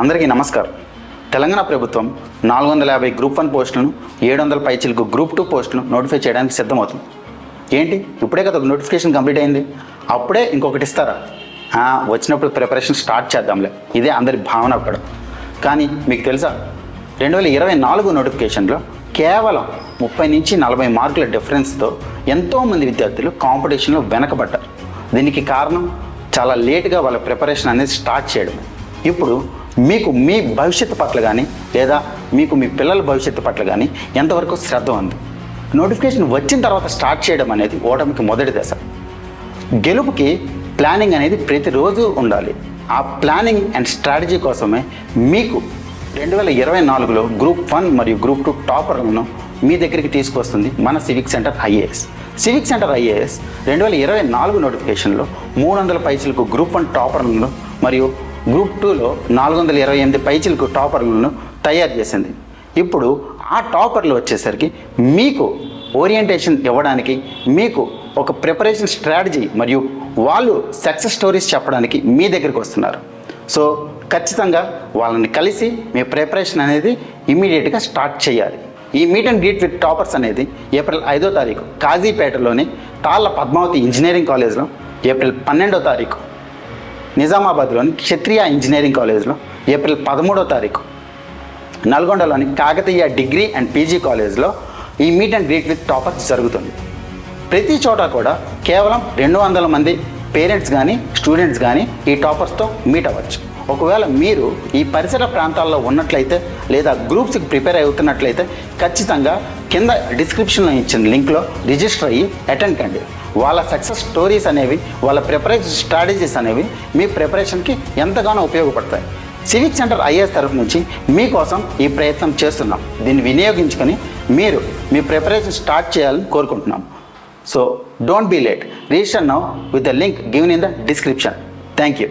అందరికీ నమస్కారం. తెలంగాణ ప్రభుత్వం 450 గ్రూప్ 1 పోస్టులను 700 పైచిలకు గ్రూప్ 2 పోస్టులను నోటిఫై చేయడానికి సిద్ధమవుతుంది. ఏంటి ఇప్పుడే కదా నోటిఫికేషన్ కంప్లీట్ అయింది, అప్పుడే ఇంకొకటి ఇస్తారా? వచ్చినప్పుడు ప్రిపరేషన్ స్టార్ట్ చేద్దాంలే, ఇదే అందరి భావన అక్కడ. కానీ మీకు తెలుసా, 2024 నోటిఫికేషన్లో కేవలం 30 నుంచి 40 మార్కుల డిఫరెన్స్తో ఎంతోమంది విద్యార్థులు కాంపిటీషన్లో వెనకబడ్డారు. దీనికి కారణం చాలా లేటుగా వాళ్ళ ప్రిపరేషన్ అనేది స్టార్ట్ చేయడం. ఇప్పుడు మీకు మీ భవిష్యత్తు పట్ల కానీ లేదా మీకు మీ పిల్లల భవిష్యత్తు పట్ల కానీ ఎంతవరకు శ్రద్ధ ఉంది? నోటిఫికేషన్ వచ్చిన తర్వాత స్టార్ట్ చేయడం అనేది ఓటమికి మొదటి దశ. గెలుపుకి ప్లానింగ్ అనేది ప్రతిరోజు ఉండాలి. ఆ ప్లానింగ్ అండ్ స్ట్రాటజీ కోసమే మీకు 2024లో గ్రూప్ 1 మరియు గ్రూప్ 2 టాపర్లను మీ దగ్గరికి తీసుకొస్తుంది మన civic centre IAS. Civic centre IAS 2024 నోటిఫికేషన్లో 300 పైచిలకు గ్రూప్ 1 టాపర్లను మరియు గ్రూప్ 2లో 428 పైచిలకు టాపర్లను తయారు చేసింది. ఇప్పుడు ఆ టాపర్లు వచ్చేసరికి మీకు ఓరియంటేషన్ ఇవ్వడానికి, మీకు ఒక ప్రిపరేషన్ స్ట్రాటజీ మరియు వాళ్ళు సక్సెస్ స్టోరీస్ చెప్పడానికి మీ దగ్గరికి వస్తున్నారు. సో ఖచ్చితంగా వాళ్ళని కలిసి మీ ప్రిపరేషన్ అనేది ఇమీడియట్గా స్టార్ట్ చేయాలి. ఈ meet and greet with toppers అనేది ఏప్రిల్ 5వ తారీఖు కాజీపేటలోని తాళ్ళ పద్మావతి ఇంజనీరింగ్ కాలేజ్లో, ఏప్రిల్ 12వ తారీఖు నిజామాబాద్లోని క్షత్రియ ఇంజనీరింగ్ కాలేజ్లో, ఏప్రిల్ 13వ తారీఖు నల్గొండలోని కాకతీయ డిగ్రీ అండ్ పీజీ కాలేజ్లో ఈ meet and greet with toppers జరుగుతుంది. ప్రతి చోట కూడా కేవలం 200 మంది పేరెంట్స్ కానీ స్టూడెంట్స్ కానీ ఈ టాపర్స్తో మీట్ అవ్వచ్చు. ఒకవేళ మీరు ఈ పరిసర ప్రాంతాల్లో ఉన్నట్లయితే లేదా గ్రూప్స్కి ప్రిపేర్ అవుతున్నట్లయితే ఖచ్చితంగా కింద డిస్క్రిప్షన్లో ఇచ్చిన లింక్లో రిజిస్టర్ అయ్యి అటెండ్ కండి. వాళ్ళ సక్సెస్ స్టోరీస్ అనేవి, వాళ్ళ ప్రిపరేషన్ స్ట్రాటజీస్ అనేవి మీ ప్రిపరేషన్కి ఎంతగానో ఉపయోగపడతాయి. సివిక్ సెంటర్ ఐఏఎస్ తరఫు నుంచి మీకోసం ఈ ప్రయత్నం చేస్తున్నాం. దీన్ని వినియోగించుకొని మీరు మీ ప్రిపరేషన్ స్టార్ట్ చేయాలని కోరుకుంటున్నాం. So don't be late. Register now with the link given in the description. Thank you.